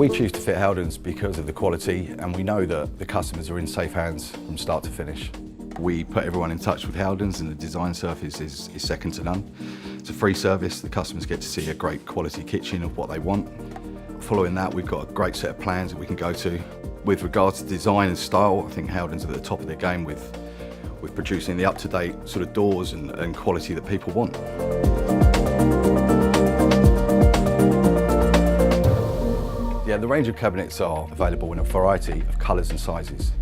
We choose to fit Howdens because of the quality, and we know that the customers are in safe hands from start to finish. We put everyone in touch with Howdens, and the design service is second to none. It's a free service. The customers get to see a great quality kitchen of what they want. Following that, we've got a great set of plans that we can go to. With regards to design and style, I think Howdens are at the top of their game with producing the up-to-date sort of doors and quality that people want. Yeah, the range of cabinets are available in a variety of colours and sizes.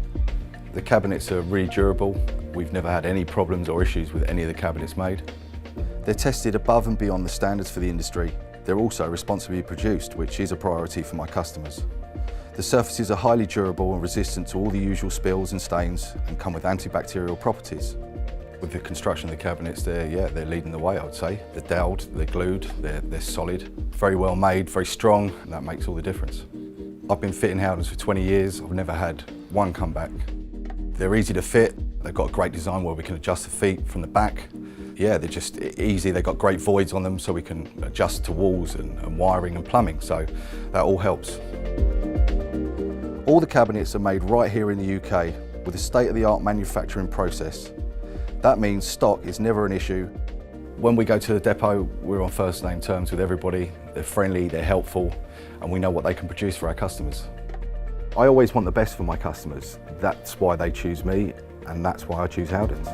The cabinets are really durable. We've never had any problems or issues with any of the cabinets made. They're tested above and beyond the standards for the industry. They're also responsibly produced, which is a priority for my customers. The surfaces are highly durable and resistant to all the usual spills and stains and come with antibacterial properties. With the construction of the cabinets, they're leading the way, I would say. They're doweled, they're glued, they're solid, very well made, very strong, and that makes all the difference. I've been fitting Howdens for 20 years. I've never had one come back. They're easy to fit. They've got a great design where we can adjust the feet from the back. Yeah, they're just easy. They've got great voids on them so we can adjust to walls and wiring and plumbing, so that all helps. All the cabinets are made right here in the UK with a state-of-the-art manufacturing process. That means stock is never an issue. When we go to the depot, we're on first name terms with everybody. They're friendly, they're helpful, and we know what they can produce for our customers. I always want the best for my customers. That's why they choose me, and that's why I choose Howdens.